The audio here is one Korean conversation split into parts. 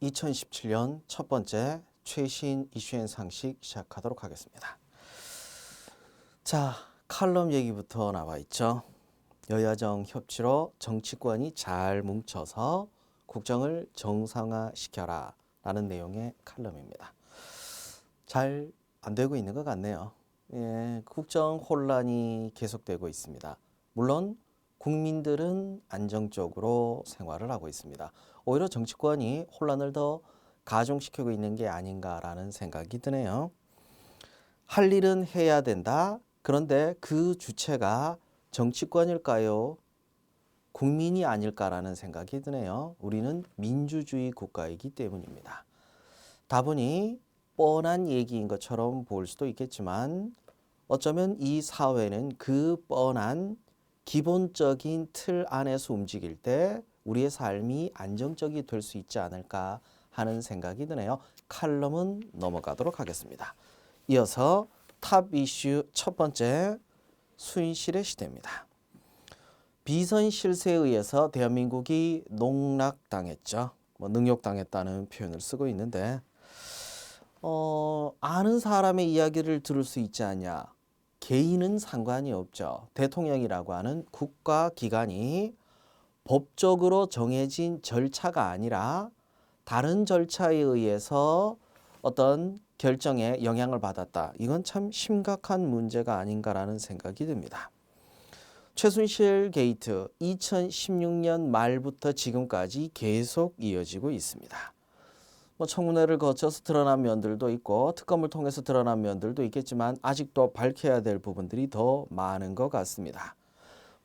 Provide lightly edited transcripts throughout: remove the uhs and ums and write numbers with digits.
2017년 첫 번째 최신 이슈앤 상식 시작하도록 하겠습니다. 자, 칼럼 얘기부터 나와 있죠. 여야정 협치로 정치권이 잘 뭉쳐서 국정을 정상화시켜라 라는 내용의 칼럼입니다. 잘 안 되고 있는 것 같네요. 국정 혼란이 계속되고 있습니다. 물론 국민들은 안정적으로 생활을 하고 있습니다. 오히려 정치권이 혼란을 더 가중시키고 있는 게 아닌가라는 생각이 드네요. 할 일은 해야 된다. 그런데 그 주체가 정치권일까요? 국민이 아닐까라는 생각이 드네요. 우리는 민주주의 국가이기 때문입니다. 다분히 뻔한 얘기인 것처럼 보일 수도 있겠지만 어쩌면 이 사회는 그 뻔한 기본적인 틀 안에서 움직일 때 우리의 삶이 안정적이 될 수 있지 않을까 하는 생각이 드네요. 칼럼은 넘어가도록 하겠습니다. 이어서 탑 이슈 첫 번째, 순실의 시대입니다. 비선 실세에 의해서 대한민국이 농락당했죠. 능욕당했다는 표현을 쓰고 있는데 아는 사람의 이야기를 들을 수 있지 않냐. 개인은 상관이 없죠. 대통령이라고 하는 국가기관이 법적으로 정해진 절차가 아니라 다른 절차에 의해서 어떤 결정에 영향을 받았다. 이건 참 심각한 문제가 아닌가라는 생각이 듭니다. 최순실 게이트 2016년 말부터 지금까지 계속 이어지고 있습니다. 청문회를 거쳐서 드러난 면들도 있고 특검을 통해서 드러난 면들도 있겠지만 아직도 밝혀야 될 부분들이 더 많은 것 같습니다.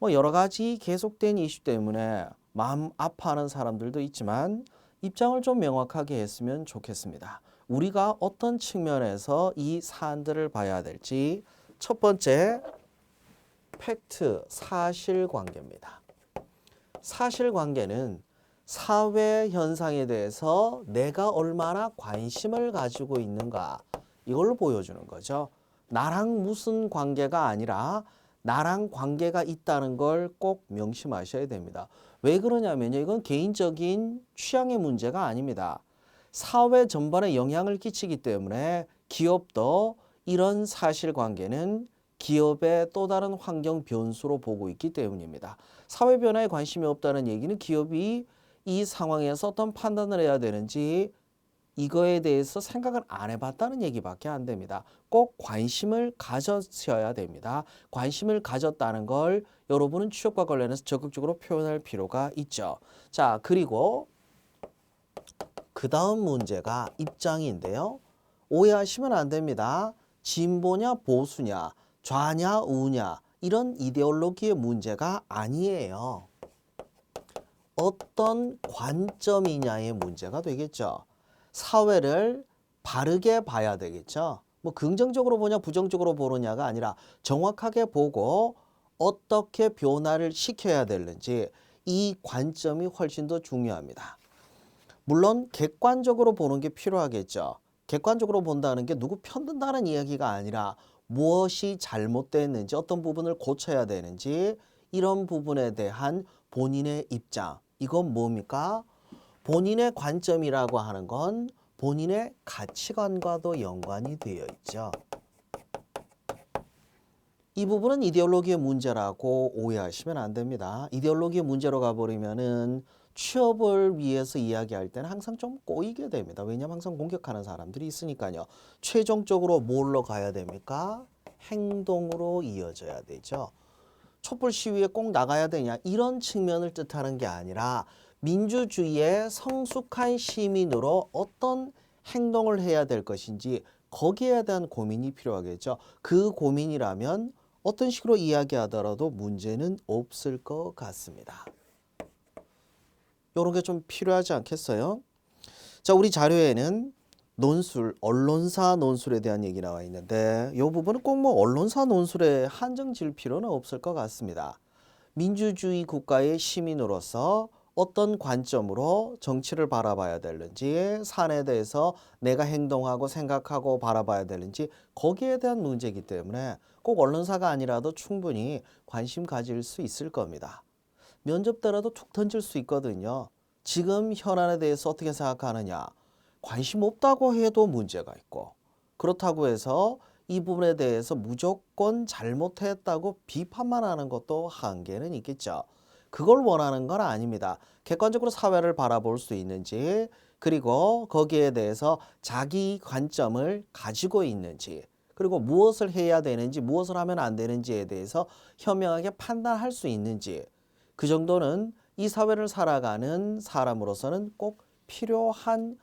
여러 가지 계속된 이슈 때문에 마음 아파하는 사람들도 있지만 입장을 좀 명확하게 했으면 좋겠습니다. 우리가 어떤 측면에서 이 사안들을 봐야 될지 첫 번째 팩트, 사실관계입니다. 사실관계는 사회 현상에 대해서 내가 얼마나 관심을 가지고 있는가 이걸 보여주는 거죠. 나랑 무슨 관계가 아니라 나랑 관계가 있다는 걸 꼭 명심하셔야 됩니다. 왜 그러냐면요. 이건 개인적인 취향의 문제가 아닙니다. 사회 전반에 영향을 끼치기 때문에 기업도 이런 사실관계는 기업의 또 다른 환경 변수로 보고 있기 때문입니다. 사회 변화에 관심이 없다는 얘기는 기업이 이 상황에서 어떤 판단을 해야 되는지 이거에 대해서 생각을 안 해봤다는 얘기밖에 안 됩니다. 꼭 관심을 가졌어야 됩니다. 관심을 가졌다는 걸 여러분은 취업과 관련해서 적극적으로 표현할 필요가 있죠. 자, 그리고 그 다음 문제가 입장인데요. 오해하시면 안 됩니다. 진보냐 보수냐 좌냐 우냐 이런 이데올로기의 문제가 아니에요. 어떤 관점이냐의 문제가 되겠죠. 사회를 바르게 봐야 되겠죠. 긍정적으로 보냐 부정적으로 보느냐가 아니라 정확하게 보고 어떻게 변화를 시켜야 되는지 이 관점이 훨씬 더 중요합니다. 물론 객관적으로 보는 게 필요하겠죠. 객관적으로 본다는 게 누구 편든다는 이야기가 아니라 무엇이 잘못됐는지 어떤 부분을 고쳐야 되는지 이런 부분에 대한 본인의 입장 이건 뭡니까? 본인의 관점이라고 하는 건 본인의 가치관과도 연관이 되어 있죠. 이 부분은 이데올로기의 문제라고 오해하시면 안 됩니다. 이데올로기의 문제로 가버리면은 취업을 위해서 이야기할 때는 항상 좀 꼬이게 됩니다. 왜냐하면 항상 공격하는 사람들이 있으니까요. 최종적으로 뭘로 가야 됩니까? 행동으로 이어져야 되죠. 촛불 시위에 꼭 나가야 되냐 이런 측면을 뜻하는 게 아니라 민주주의의 성숙한 시민으로 어떤 행동을 해야 될 것인지 거기에 대한 고민이 필요하겠죠. 그 고민이라면 어떤 식으로 이야기하더라도 문제는 없을 것 같습니다. 이런 게 좀 필요하지 않겠어요? 자, 우리 자료에는 논술, 언론사 논술에 대한 얘기 나와 있는데 이 부분은 꼭 언론사 논술에 한정 지을 필요는 없을 것 같습니다. 민주주의 국가의 시민으로서 어떤 관점으로 정치를 바라봐야 되는지 사안에 대해서 내가 행동하고 생각하고 바라봐야 되는지 거기에 대한 문제이기 때문에 꼭 언론사가 아니라도 충분히 관심 가질 수 있을 겁니다. 면접 때라도 툭 던질 수 있거든요. 지금 현안에 대해서 어떻게 생각하느냐. 관심 없다고 해도 문제가 있고 그렇다고 해서 이 부분에 대해서 무조건 잘못했다고 비판만 하는 것도 한계는 있겠죠. 그걸 원하는 건 아닙니다. 객관적으로 사회를 바라볼 수 있는지 그리고 거기에 대해서 자기 관점을 가지고 있는지 그리고 무엇을 해야 되는지 무엇을 하면 안 되는지에 대해서 현명하게 판단할 수 있는지 그 정도는 이 사회를 살아가는 사람으로서는 꼭 필요한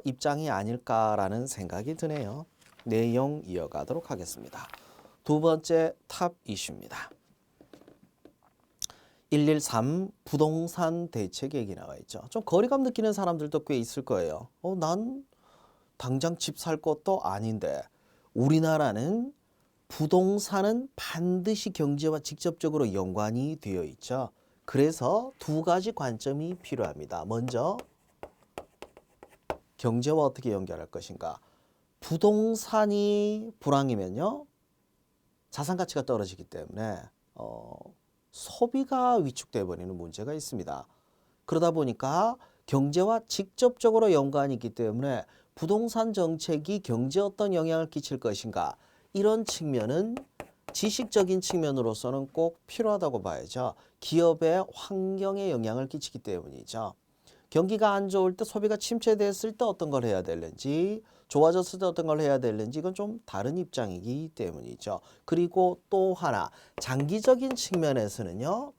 입장이 아닐까라는 생각이 드네요. 내용 이어가도록 하겠습니다. 두 번째 탑 이슈입니다. 113 부동산 대책 얘기 나와 있죠. 좀 거리감 느끼는 사람들도 꽤 있을 거예요. 난 당장 집 살 것도 아닌데 우리나라는 부동산은 반드시 경제와 직접적으로 연관이 되어 있죠. 그래서 두 가지 관점이 필요합니다. 먼저 경제와 어떻게 연결할 것인가. 부동산이 불황이면요. 자산 가치가 떨어지기 때문에 소비가 위축돼 버리는 문제가 있습니다. 그러다 보니까 경제와 직접적으로 연관이 있기 때문에 부동산 정책이 경제에 어떤 영향을 끼칠 것인가 이런 측면은 지식적인 측면으로서는 꼭 필요하다고 봐야죠. 기업의 환경에 영향을 끼치기 때문이죠. 경기가 안 좋을 때 소비가 침체됐을 때 어떤 걸 해야 되는지 좋아졌을 때 어떤 걸 해야 되는지 이건 좀 다른 입장이기 때문이죠. 그리고 또 하나 장기적인 측면에서는요.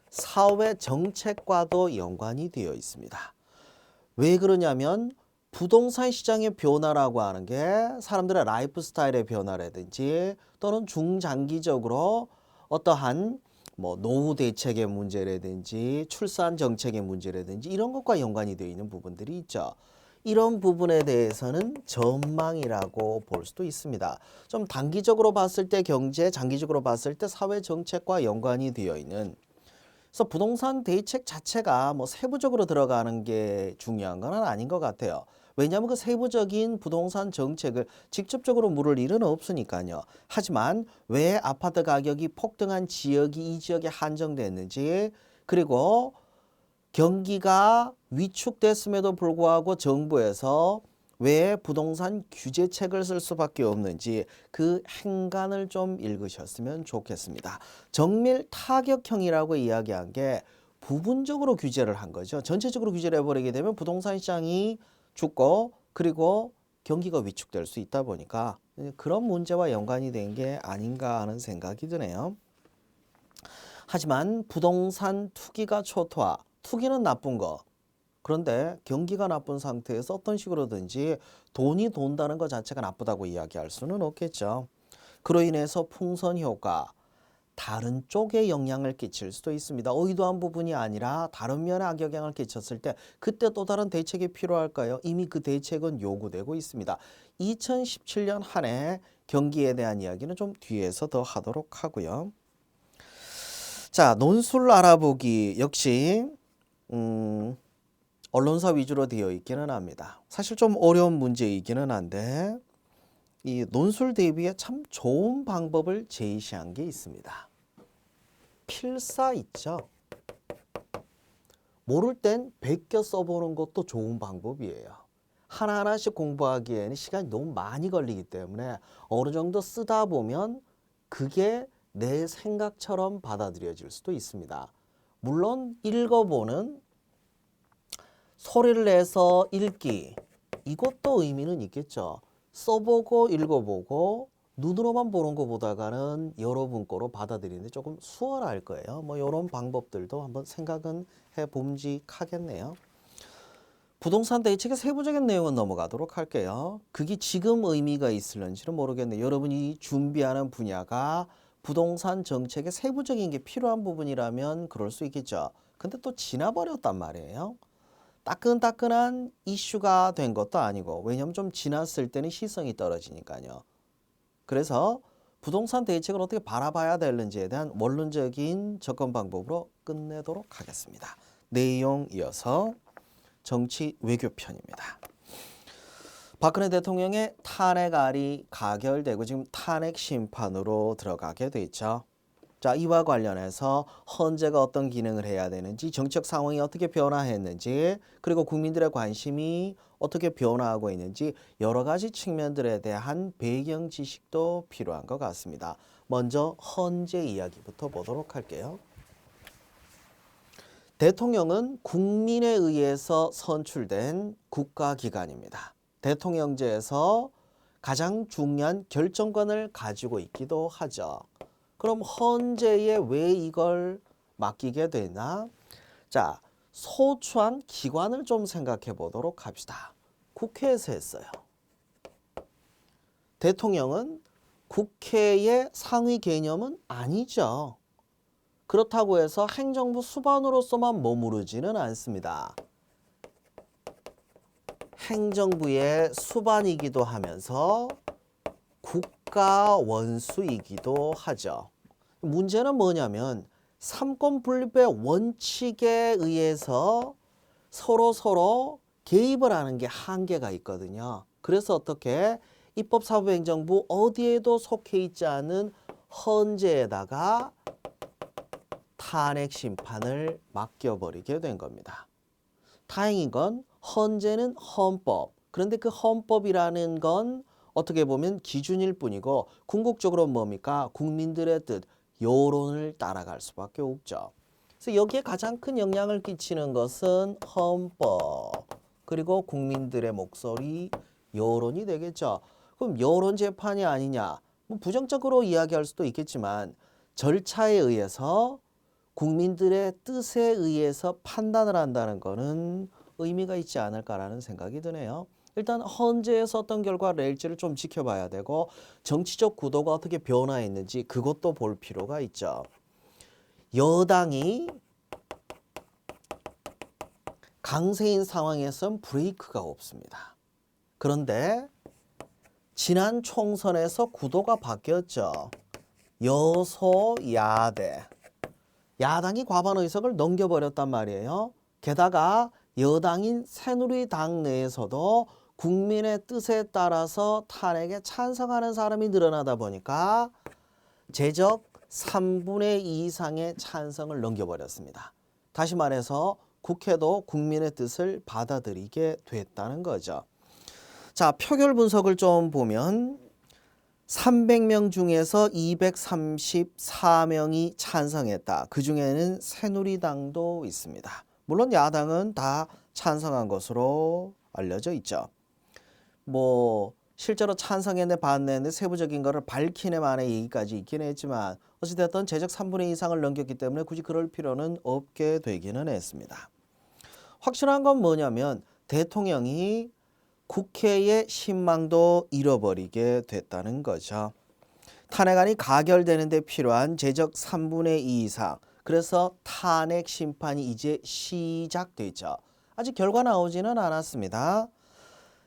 사회 정책과도 연관이 되어 있습니다. 왜 그러냐면 부동산 시장의 변화라고 하는 게 사람들의 라이프 스타일의 변화라든지 또는 중장기적으로 어떠한 노후 대책의 문제라든지 출산 정책의 문제라든지 이런 것과 연관이 되어 있는 부분들이 있죠. 이런 부분에 대해서는 전망이라고 볼 수도 있습니다. 좀 단기적으로 봤을 때 경제, 장기적으로 봤을 때 사회 정책과 연관이 되어 있는 그래서 부동산 대책 자체가 세부적으로 들어가는 게 중요한 건 아닌 것 같아요. 왜냐하면 그 세부적인 부동산 정책을 직접적으로 물을 일은 없으니까요. 하지만 왜 아파트 가격이 폭등한 지역이 이 지역에 한정됐는지 그리고 경기가 위축됐음에도 불구하고 정부에서 왜 부동산 규제책을 쓸 수밖에 없는지 그 행간을 좀 읽으셨으면 좋겠습니다. 정밀 타격형이라고 이야기한 게 부분적으로 규제를 한 거죠. 전체적으로 규제를 해버리게 되면 부동산 시장이 죽고 그리고 경기가 위축될 수 있다 보니까 그런 문제와 연관이 된 게 아닌가 하는 생각이 드네요. 하지만 부동산 투기가 초토화, 투기는 나쁜 거. 그런데 경기가 나쁜 상태에서 어떤 식으로든지 돈이 돈다는 것 자체가 나쁘다고 이야기할 수는 없겠죠. 그로 인해서 풍선 효과, 다른 쪽에 영향을 끼칠 수도 있습니다. 의도한 부분이 아니라 다른 면에 악영향을 끼쳤을 때 그때 또 다른 대책이 필요할까요? 이미 그 대책은 요구되고 있습니다. 2017년 한 해 경기에 대한 이야기는 좀 뒤에서 더 하도록 하고요. 자, 논술 알아보기 역시 언론사 위주로 되어 있기는 합니다. 사실 좀 어려운 문제이기는 한데 이 논술 대비에 참 좋은 방법을 제시한 게 있습니다. 필사 있죠. 모를 땐 베껴 써보는 것도 좋은 방법이에요. 하나하나씩 공부하기에는 시간이 너무 많이 걸리기 때문에 어느 정도 쓰다 보면 그게 내 생각처럼 받아들여질 수도 있습니다. 물론 읽어보는 소리를 내서 읽기 이것도 의미는 있겠죠. 써보고 읽어보고 눈으로만 보는 것보다는 여러분 거로 받아들이는데 조금 수월할 거예요. 이런 방법들도 한번 생각은 해봄직하겠네요. 부동산 대책의 세부적인 내용은 넘어가도록 할게요. 그게 지금 의미가 있을는지는 모르겠네요. 여러분이 준비하는 분야가 부동산 정책의 세부적인 게 필요한 부분이라면 그럴 수 있겠죠. 근데 또 지나버렸단 말이에요. 따끈따끈한 이슈가 된 것도 아니고 왜냐하면 좀 지났을 때는 시성이 떨어지니까요. 그래서 부동산 대책을 어떻게 바라봐야 되는지에 대한 원론적인 접근 방법으로 끝내도록 하겠습니다. 내용 이어서 정치 외교편입니다. 박근혜 대통령의 탄핵안이 가결되고 지금 탄핵 심판으로 들어가게 돼 있죠. 자, 이와 관련해서 헌재가 어떤 기능을 해야 되는지, 정치적 상황이 어떻게 변화했는지, 그리고 국민들의 관심이 어떻게 변화하고 있는지 여러 가지 측면들에 대한 배경 지식도 필요한 것 같습니다. 먼저 헌재 이야기부터 보도록 할게요. 대통령은 국민에 의해서 선출된 국가기관입니다. 대통령제에서 가장 중요한 결정권을 가지고 있기도 하죠. 그럼 헌재에 왜 이걸 맡기게 되나? 자, 소추한 기관을 좀 생각해 보도록 합시다. 국회에서 했어요. 대통령은 국회의 상위 개념은 아니죠. 그렇다고 해서 행정부 수반으로서만 머무르지는 않습니다. 행정부의 수반이기도 하면서 국가 원수이기도 하죠. 문제는 뭐냐면 삼권 분립의 원칙에 의해서 서로 개입을 하는 게 한계가 있거든요. 그래서 어떻게 입법사법행정부 어디에도 속해 있지 않은 헌재에다가 탄핵 심판을 맡겨버리게 된 겁니다. 다행인 건 헌재는 헌법, 그런데 그 헌법이라는 건 어떻게 보면 기준일 뿐이고 궁극적으로 뭡니까? 국민들의 뜻, 여론을 따라갈 수밖에 없죠. 그래서 여기에 가장 큰 영향을 끼치는 것은 헌법, 그리고 국민들의 목소리, 여론이 되겠죠. 그럼 여론 재판이 아니냐? 뭐 부정적으로 이야기할 수도 있겠지만 절차에 의해서 국민들의 뜻에 의해서 판단을 한다는 것은 의미가 있지 않을까라는 생각이 드네요. 일단 헌재에서 어떤 결과를 낼지를 좀 지켜봐야 되고 정치적 구도가 어떻게 변화했는지 그것도 볼 필요가 있죠. 여당이 강세인 상황에선 브레이크가 없습니다. 그런데 지난 총선에서 구도가 바뀌었죠. 여소야대. 야당이 과반 의석을 넘겨버렸단 말이에요. 게다가 여당인 새누리당 내에서도 국민의 뜻에 따라서 탄핵에 찬성하는 사람이 늘어나다 보니까 제적 3분의 2 이상의 찬성을 넘겨버렸습니다. 다시 말해서 국회도 국민의 뜻을 받아들이게 됐다는 거죠. 자, 표결 분석을 좀 보면 300명 중에서 234명이 찬성했다. 그중에는 새누리당도 있습니다. 물론 야당은 다 찬성한 것으로 알려져 있죠. 뭐 실제로 찬성했네 반대했네 세부적인 거를 밝히네 만의 얘기까지 있긴 했지만 어찌됐든 제적 3분의 2 이상을 넘겼기 때문에 굳이 그럴 필요는 없게 되기는 했습니다. 확실한 건 뭐냐면 대통령이 국회의 신망도 잃어버리게 됐다는 거죠. 탄핵안이 가결되는 데 필요한 제적 3분의 2 이상, 그래서 탄핵 심판이 이제 시작되죠. 아직 결과 나오지는 않았습니다.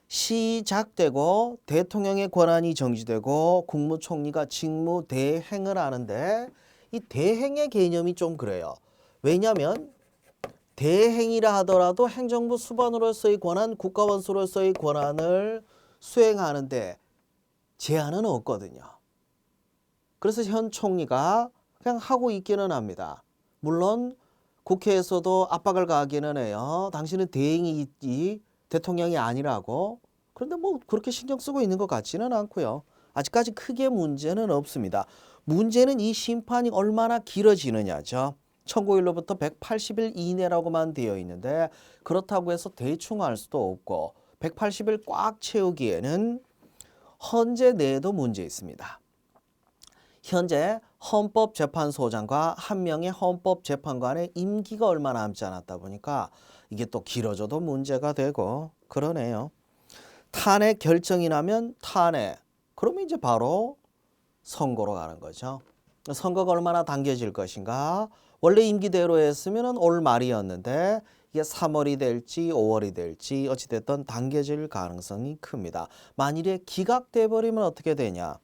시작되고 대통령의 권한이 정지되고 국무총리가 직무 대행을 하는데 이 대행의 개념이 좀 그래요. 왜냐하면 대행이라 하더라도 행정부 수반으로서의 권한, 국가원수로서의 권한을 수행하는데 제한은 없거든요. 그래서 현 총리가 그냥 하고 있기는 합니다. 물론 국회에서도 압박을 가하기는 해요. 당신은 대행이지 대통령이 아니라고. 그런데 뭐 그렇게 신경 쓰고 있는 것 같지는 않고요. 아직까지 크게 문제는 없습니다. 문제는 이 심판이 얼마나 길어지느냐죠. 청구일로부터 180일 이내라고만 되어 있는데 그렇다고 해서 대충 할 수도 없고 180일 꽉 채우기에는 헌재 내에도 문제 있습니다. 현재 헌법재판소장과 한 명의 헌법재판관의 임기가 얼마 남지 않았다 보니까 이게 또 길어져도 문제가 되고 그러네요. 탄핵 결정이 나면 탄핵, 그러면 이제 바로 선거로 가는 거죠. 선거가 얼마나 당겨질 것인가. 원래 임기대로 했으면 올 말이었는데 이게 3월이 될지 5월이 될지 어찌됐든 당겨질 가능성이 큽니다. 만일에 기각돼 버리면 어떻게 되냐.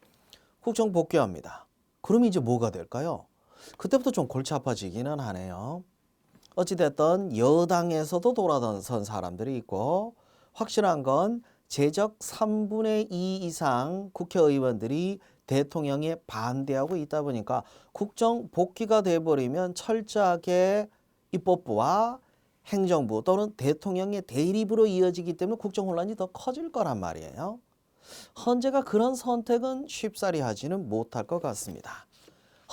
국정 복귀합니다. 그럼 이제 뭐가 될까요? 그때부터 좀 골치 아파지기는 하네요. 어찌됐든 여당에서도 돌아선 사람들이 있고 확실한 건 제적 3분의 2 이상 국회의원들이 대통령이 반대하고 있다 보니까 국정 복귀가 돼버리면 철저하게 입법부와 행정부 또는 대통령의 대립으로 이어지기 때문에 국정 혼란이 더 커질 거란 말이에요. 헌재가 그런 선택은 쉽사리 하지는 못할 것 같습니다.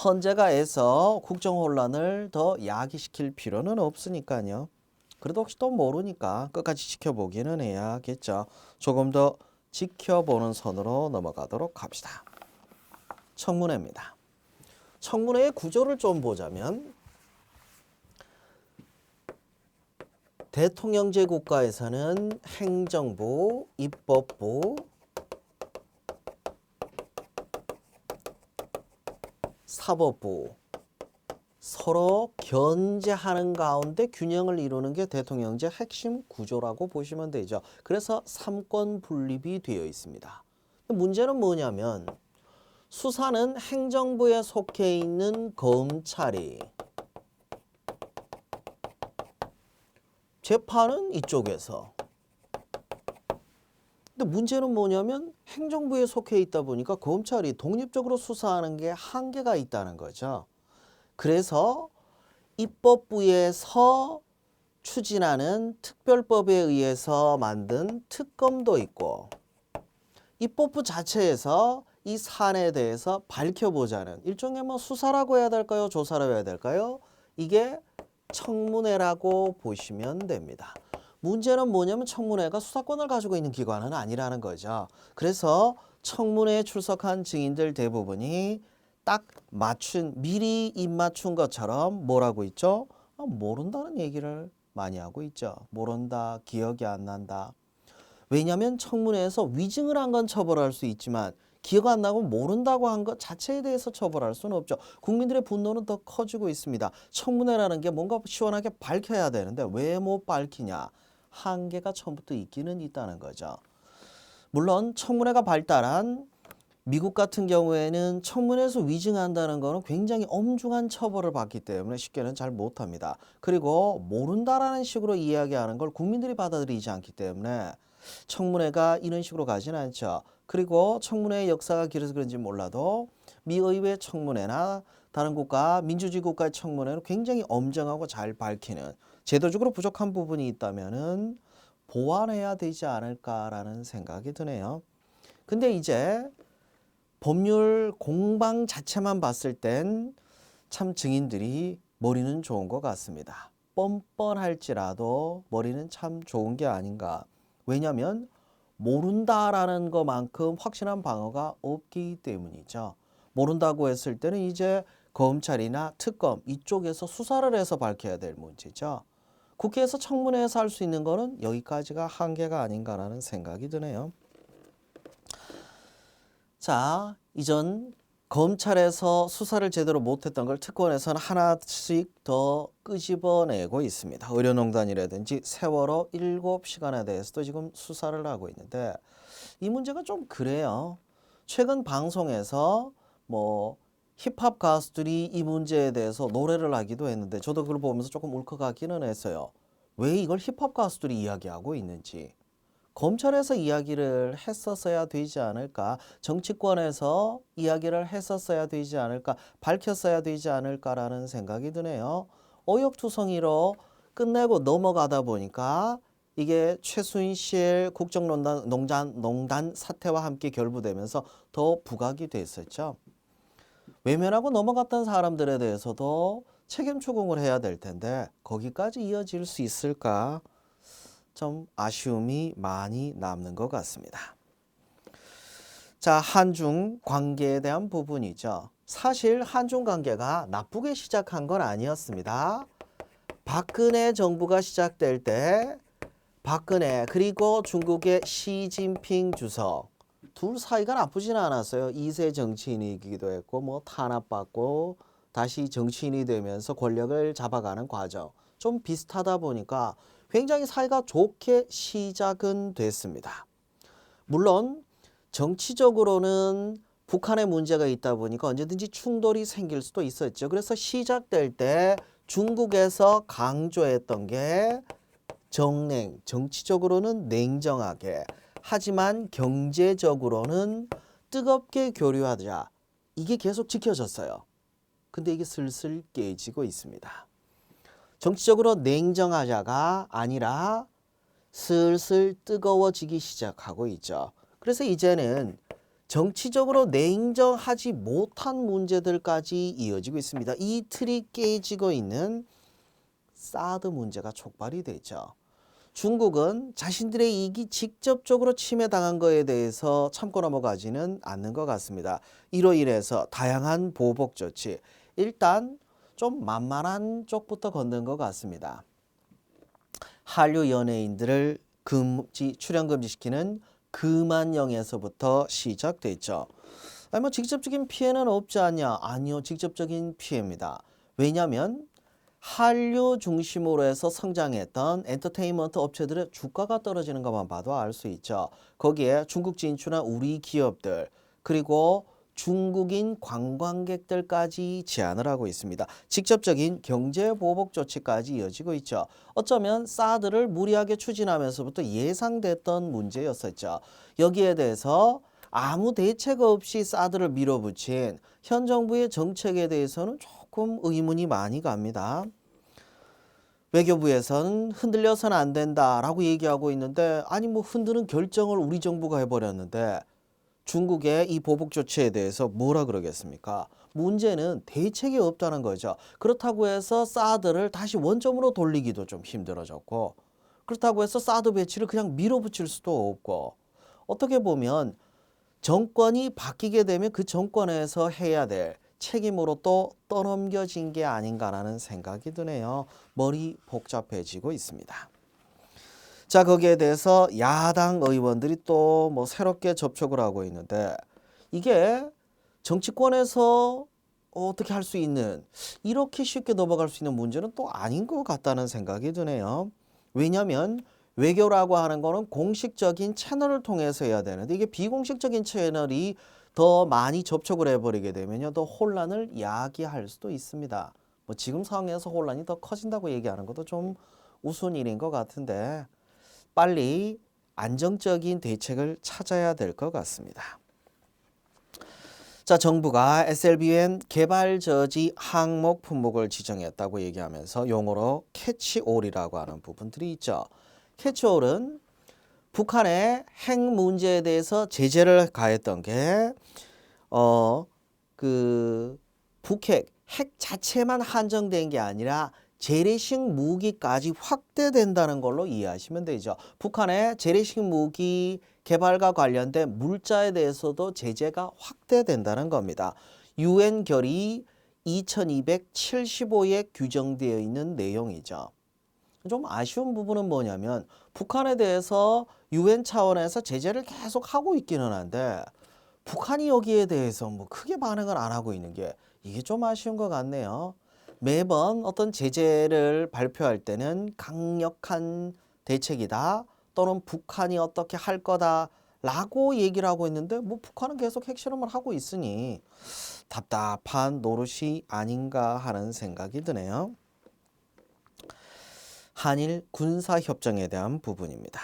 헌재가 애써 국정 혼란을 더 야기시킬 필요는 없으니까요. 그래도 혹시 또 모르니까 끝까지 지켜보기는 해야겠죠. 조금 더 지켜보는 선으로 넘어가도록 합시다. 청문회입니다. 청문회의 구조를 좀 보자면 대통령제 국가에서는 행정부, 입법부, 사법부 서로 견제하는 가운데 균형을 이루는 게 대통령제 핵심 구조라고 보시면 되죠. 그래서 삼권 분립이 되어 있습니다. 문제는 뭐냐면 수사는 행정부에 속해 있는 검찰이, 재판은 이쪽에서. 근데 문제는 뭐냐면 행정부에 속해 있다 보니까 검찰이 독립적으로 수사하는 게 한계가 있다는 거죠. 그래서 입법부에서 추진하는 특별법에 의해서 만든 특검도 있고 입법부 자체에서 이 사안에 대해서 밝혀보자는 일종의 뭐 수사라고 해야 될까요? 조사라고 해야 될까요? 이게 청문회라고 보시면 됩니다. 문제는 뭐냐면 청문회가 수사권을 가지고 있는 기관은 아니라는 거죠. 그래서 청문회에 출석한 증인들 대부분이 딱 미리 입맞춘 것처럼 뭐라고 있죠? 모른다는 얘기를 많이 하고 있죠. 모른다, 기억이 안 난다. 왜냐하면 청문회에서 위증을 한 건 처벌할 수 있지만 기억 안 나고 모른다고 한 것 자체에 대해서 처벌할 수는 없죠. 국민들의 분노는 더 커지고 있습니다. 청문회라는 게 뭔가 시원하게 밝혀야 되는데 왜 못 밝히냐. 한계가 처음부터 있기는 있다는 거죠. 물론 청문회가 발달한 미국 같은 경우에는 청문회에서 위증한다는 거는 굉장히 엄중한 처벌을 받기 때문에 쉽게는 잘 못합니다. 그리고 모른다라는 식으로 이야기하는 걸 국민들이 받아들이지 않기 때문에 청문회가 이런 식으로 가지는 않죠. 그리고 청문회의 역사가 길어서 그런지 몰라도 미 의회 청문회나 다른 국가, 민주주의 국가의 청문회는 굉장히 엄정하고 잘 밝히는 제도적으로 부족한 부분이 있다면은 보완해야 되지 않을까라는 생각이 드네요. 근데 이제 법률 공방 자체만 봤을 땐 참 증인들이 머리는 좋은 것 같습니다. 뻔뻔할지라도 머리는 참 좋은 게 아닌가. 왜냐하면 모른다라는 것만큼 확실한 방어가 없기 때문이죠. 모른다고 했을 때는 이제 검찰이나 특검 이쪽에서 수사를 해서 밝혀야 될 문제죠. 국회에서 청문회에서 할 수 있는 거는 여기까지가 한계가 아닌가라는 생각이 드네요. 자, 이전 검찰에서 수사를 제대로 못했던 걸 특권에서는 하나씩 더 끄집어내고 있습니다. 의료농단이라든지 세월호 7시간에 대해서도 지금 수사를 하고 있는데 이 문제가 좀 그래요. 최근 방송에서 뭐 힙합 가수들이 이 문제에 대해서 노래를 하기도 했는데 저도 그걸 보면서 조금 울컥하기는 했어요. 왜 이걸 힙합 가수들이 이야기하고 있는지. 검찰에서 이야기를 했었어야 되지 않을까, 정치권에서 이야기를 했었어야 되지 않을까, 밝혔어야 되지 않을까라는 생각이 드네요. 어역투성이로 끝내고 넘어가다 보니까 이게 최순실 국정농단 사태와 함께 결부되면서 더 부각이 됐었죠. 외면하고 넘어갔던 사람들에 대해서도 책임 추궁을 해야 될 텐데 거기까지 이어질 수 있을까? 좀 아쉬움이 많이 남는 것 같습니다. 자, 한중 관계에 대한 부분이죠. 사실 한중 관계가 나쁘게 시작한 건 아니었습니다. 박근혜 정부가 시작될 때 박근혜 그리고 중국의 시진핑 주석 둘 사이가 나쁘지는 않았어요. 2세 정치인이기도 했고 뭐 탄압받고 다시 정치인이 되면서 권력을 잡아가는 과정 좀 비슷하다 보니까 굉장히 사이가 좋게 시작은 됐습니다. 물론 정치적으로는 북한에 문제가 있다 보니까 언제든지 충돌이 생길 수도 있었죠. 그래서 시작될 때 중국에서 강조했던 게 정치적으로는 냉정하게 하지만 경제적으로는 뜨겁게 교류하자. 이게 계속 지켜졌어요. 근데 이게 슬슬 깨지고 있습니다. 정치적으로 냉정하자가 아니라 슬슬 뜨거워지기 시작하고 있죠. 그래서 이제는 정치적으로 냉정하지 못한 문제들까지 이어지고 있습니다. 이 틀이 깨지고 있는 사드 문제가 촉발이 되죠. 중국은 자신들의 이익이 직접적으로 침해당한 거에 대해서 참고 넘어가지는 않는 것 같습니다. 이로 인해서 다양한 보복 조치, 일단 좀 만만한 쪽부터 건든 것 같습니다. 한류 연예인들을 출연 금지시키는 금한령에서부터 시작됐죠. 아니 뭐 직접적인 피해는 없지 않냐? 아니요, 직접적인 피해입니다. 왜냐하면 한류 중심으로 해서 성장했던 엔터테인먼트 업체들의 주가가 떨어지는 것만 봐도 알 수 있죠. 거기에 중국 진출한 우리 기업들 그리고 중국인 관광객들까지 제한을 하고 있습니다. 직접적인 경제 보복 조치까지 이어지고 있죠. 어쩌면 사드를 무리하게 추진하면서부터 예상됐던 문제였었죠. 여기에 대해서 아무 대책 없이 사드를 밀어붙인 현 정부의 정책에 대해서는 조금 의문이 많이 갑니다. 외교부에서는 흔들려서는 안 된다라고 얘기하고 있는데 아니 뭐 흔드는 결정을 우리 정부가 해버렸는데 중국의 이 보복 조치에 대해서 뭐라 그러겠습니까? 문제는 대책이 없다는 거죠. 그렇다고 해서 사드를 다시 원점으로 돌리기도 좀 힘들어졌고 그렇다고 해서 사드 배치를 그냥 밀어붙일 수도 없고 어떻게 보면 정권이 바뀌게 되면 그 정권에서 해야 될 책임으로 또 떠넘겨진 게 아닌가라는 생각이 드네요. 머리 복잡해지고 있습니다. 자, 거기에 대해서 야당 의원들이 또 뭐 새롭게 접촉을 하고 있는데 이게 정치권에서 어떻게 할 수 있는 이렇게 쉽게 넘어갈 수 있는 문제는 또 아닌 것 같다는 생각이 드네요. 왜냐하면 외교라고 하는 거는 공식적인 채널을 통해서 해야 되는데 이게 비공식적인 채널이 더 많이 접촉을 해버리게 되면요 더 혼란을 야기할 수도 있습니다. 뭐 지금 상황에서 혼란이 더 커진다고 얘기하는 것도 좀 우스운 일인 것 같은데 빨리 안정적인 대책을 찾아야 될 것 같습니다. 자, 정부가 SLBM 개발 저지 항목 품목을 지정했다고 얘기하면서 용어로 캐치올이라고 하는 부분들이 있죠. 캐치올은 북한의 핵 문제에 대해서 제재를 가했던 게 북핵 핵 자체만 한정된 게 아니라 재래식 무기까지 확대된다는 걸로 이해하시면 되죠. 북한의 재래식 무기 개발과 관련된 물자에 대해서도 제재가 확대된다는 겁니다. 유엔 결의 2275에 규정되어 있는 내용이죠. 좀 아쉬운 부분은 뭐냐면 북한에 대해서 유엔 차원에서 제재를 계속 하고 있기는 한데 북한이 여기에 대해서 뭐 크게 반응을 안 하고 있는 게 이게 좀 아쉬운 것 같네요. 매번 어떤 제재를 발표할 때는 강력한 대책이다 또는 북한이 어떻게 할 거다라고 얘기를 하고 있는데 뭐 북한은 계속 핵실험을 하고 있으니 답답한 노릇이 아닌가 하는 생각이 드네요. 한일 군사협정에 대한 부분입니다.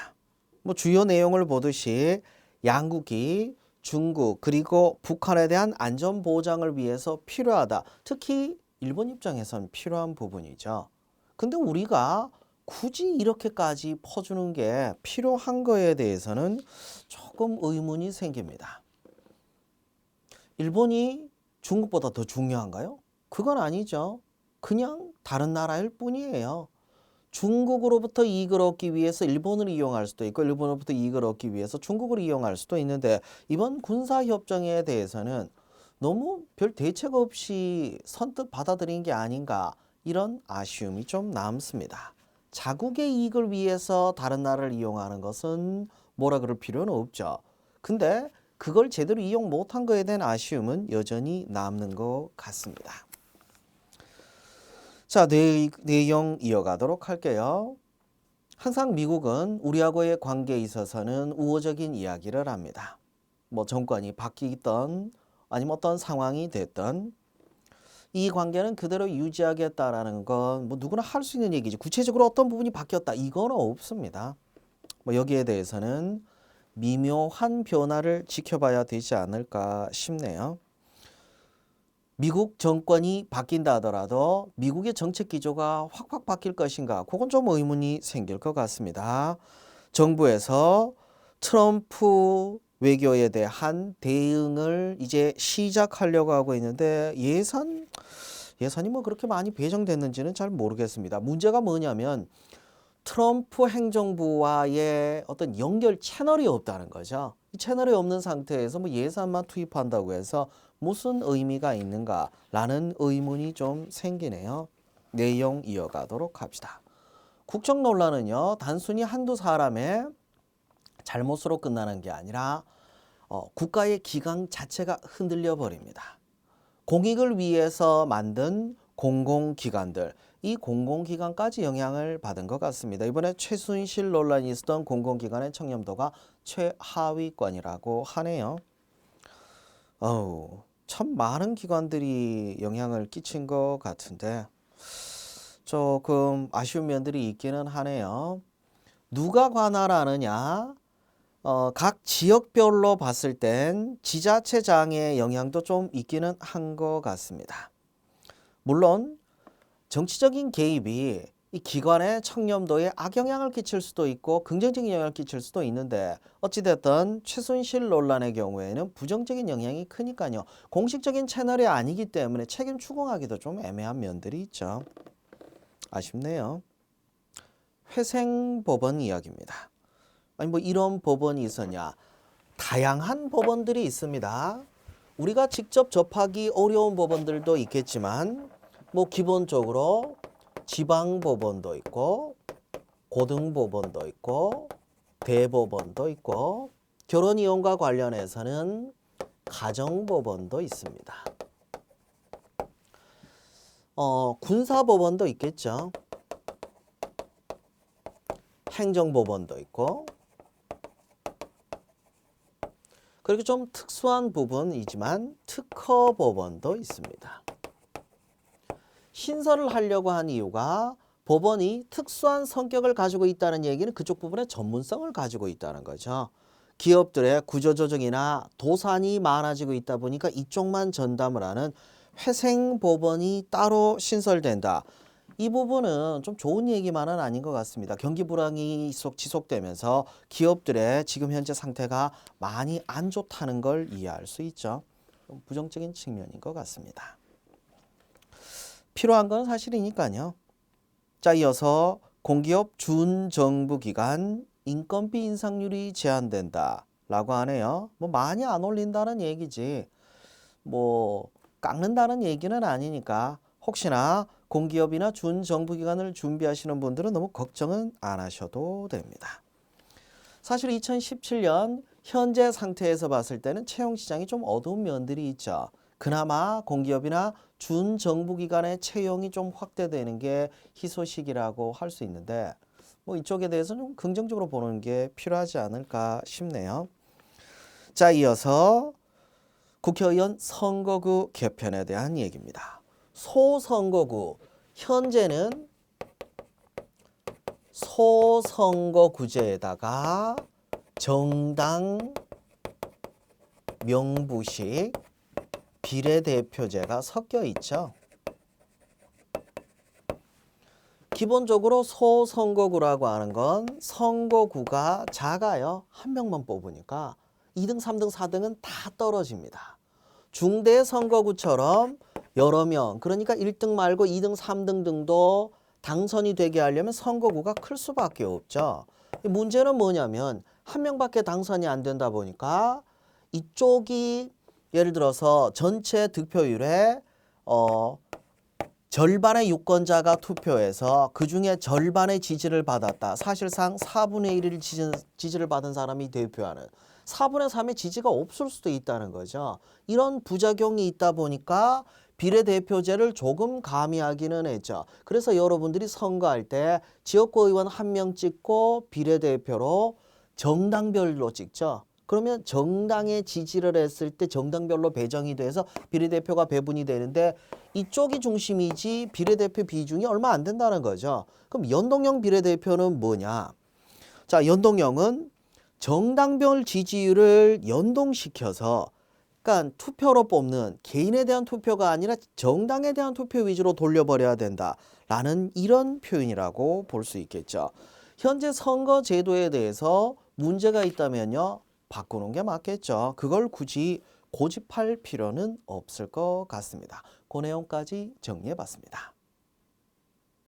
뭐 주요 내용을 보듯이 양국이 중국 그리고 북한에 대한 안전 보장을 위해서 필요하다. 특히 일본 입장에선 필요한 부분이죠. 근데 우리가 굳이 이렇게까지 퍼주는 게 필요한 거에 대해서는 조금 의문이 생깁니다. 일본이 중국보다 더 중요한가요? 그건 아니죠. 그냥 다른 나라일 뿐이에요. 중국으로부터 이익을 얻기 위해서 일본을 이용할 수도 있고 일본으로부터 이익을 얻기 위해서 중국을 이용할 수도 있는데 이번 군사협정에 대해서는 너무 별 대책 없이 선뜻 받아들인 게 아닌가 이런 아쉬움이 좀 남습니다. 자국의 이익을 위해서 다른 나라를 이용하는 것은 뭐라 그럴 필요는 없죠. 근데 그걸 제대로 이용 못한 거에 대한 아쉬움은 여전히 남는 것 같습니다. 자, 내용 이어가도록 할게요. 항상 미국은 우리하고의 관계에 있어서는 우호적인 이야기를 합니다. 뭐 정권이 바뀌던 아니면 어떤 상황이 됐던 이 관계는 그대로 유지하겠다라는 건 뭐 누구나 할 수 있는 얘기지. 구체적으로 어떤 부분이 바뀌었다 이건 없습니다. 뭐 여기에 대해서는 미묘한 변화를 지켜봐야 되지 않을까 싶네요. 미국 정권이 바뀐다 하더라도 미국의 정책 기조가 확확 바뀔 것인가? 그건 좀 의문이 생길 것 같습니다. 정부에서 트럼프 외교에 대한 대응을 이제 시작하려고 하고 있는데 예산이 뭐 그렇게 많이 배정됐는지는 잘 모르겠습니다. 문제가 뭐냐면 트럼프 행정부와의 어떤 연결 채널이 없다는 거죠. 이 채널이 없는 상태에서 뭐 예산만 투입한다고 해서 무슨 의미가 있는가라는 의문이 좀 생기네요. 내용 이어가도록 합시다. 국정 논란은요, 단순히 한두 사람의 잘못으로 끝나는 게 아니라 국가의 기강 자체가 흔들려 버립니다. 공익을 위해서 만든 공공기관들, 이 공공기관까지 영향을 받은 것 같습니다. 이번에 최순실 논란이 있었던 공공기관의 청렴도가 최하위권이라고 하네요. 참 많은 기관들이 영향을 끼친 것 같은데 조금 아쉬운 면들이 있기는 하네요. 누가 관할하느냐? 각 지역별로 봤을 땐 지자체장의 영향도 좀 있기는 한 것 같습니다. 물론 정치적인 개입이 이 기관의 청렴도에 악영향을 끼칠 수도 있고 긍정적인 영향을 끼칠 수도 있는데 어찌됐든 최순실 논란의 경우에는 부정적인 영향이 크니까요. 공식적인 채널이 아니기 때문에 책임 추궁하기도 좀 애매한 면들이 있죠. 아쉽네요. 회생법원 이야기입니다. 아니 뭐 이런 법원이 있었냐? 다양한 법원들이 있습니다. 우리가 직접 접하기 어려운 법원들도 있겠지만 뭐 기본적으로 지방법원도 있고 고등법원도 있고 대법원도 있고 결혼이혼과 관련해서는 가정법원도 있습니다. 군사법원도 있겠죠. 행정법원도 있고 그리고 좀 특수한 부분이지만 특허법원도 있습니다. 신설을 하려고 한 이유가 법원이 특수한 성격을 가지고 있다는 얘기는 그쪽 부분의 전문성을 가지고 있다는 거죠. 기업들의 구조조정이나 도산이 많아지고 있다 보니까 이쪽만 전담을 하는 회생법원이 따로 신설된다. 이 부분은 좀 좋은 얘기만은 아닌 것 같습니다. 경기 불황이 지속되면서 기업들의 지금 현재 상태가 많이 안 좋다는 걸 이해할 수 있죠. 좀 부정적인 측면인 것 같습니다. 필요한 건 사실이니까요. 자, 이어서 공기업 준정부기관 인건비 인상률이 제한된다 라고 하네요. 뭐 많이 안 올린다는 얘기지 뭐 깎는다는 얘기는 아니니까 혹시나 공기업이나 준정부기관을 준비하시는 분들은 너무 걱정은 안 하셔도 됩니다. 사실 2017년 현재 상태에서 봤을 때는 채용시장이 좀 어두운 면들이 있죠. 그나마 공기업이나 준정부기관의 채용이 좀 확대되는 게 희소식이라고 할 수 있는데 뭐 이쪽에 대해서는 좀 긍정적으로 보는 게 필요하지 않을까 싶네요. 자, 이어서 국회의원 선거구 개편에 대한 얘기입니다. 소선거구, 현재는 소선거구제에다가 정당 명부식 비례대표제가 섞여 있죠. 기본적으로 소선거구라고 하는 건 선거구가 작아요. 한 명만 뽑으니까 2등, 3등, 4등은 다 떨어집니다. 중대 선거구처럼 여러 명, 그러니까 1등 말고 2등, 3등 등도 당선이 되게 하려면 선거구가 클 수밖에 없죠. 문제는 뭐냐면 한 명밖에 당선이 안 된다 보니까 이쪽이 예를 들어서 전체 득표율의 절반의 유권자가 투표해서 그중에 절반의 지지를 받았다. 사실상 4분의 1을 지지를 받은 사람이 대표하는 4분의 3의 지지가 없을 수도 있다는 거죠. 이런 부작용이 있다 보니까 비례대표제를 조금 가미하기는 했죠. 그래서 여러분들이 선거할 때 지역구 의원 한 명 찍고 비례대표로 정당별로 찍죠. 그러면 정당에 지지를 했을 때 정당별로 배정이 돼서 비례대표가 배분이 되는데 이쪽이 중심이지 비례대표 비중이 얼마 안 된다는 거죠. 그럼 연동형 비례대표는 뭐냐? 자, 연동형은 정당별 지지율을 연동시켜서 그러니까 투표로 뽑는 개인에 대한 투표가 아니라 정당에 대한 투표 위주로 돌려버려야 된다라는 이런 표현이라고 볼 수 있겠죠. 현재 선거 제도에 대해서 문제가 있다면요. 바꾸는 게 맞겠죠. 그걸 굳이 고집할 필요는 없을 것 같습니다. 그 내용까지 정리해 봤습니다.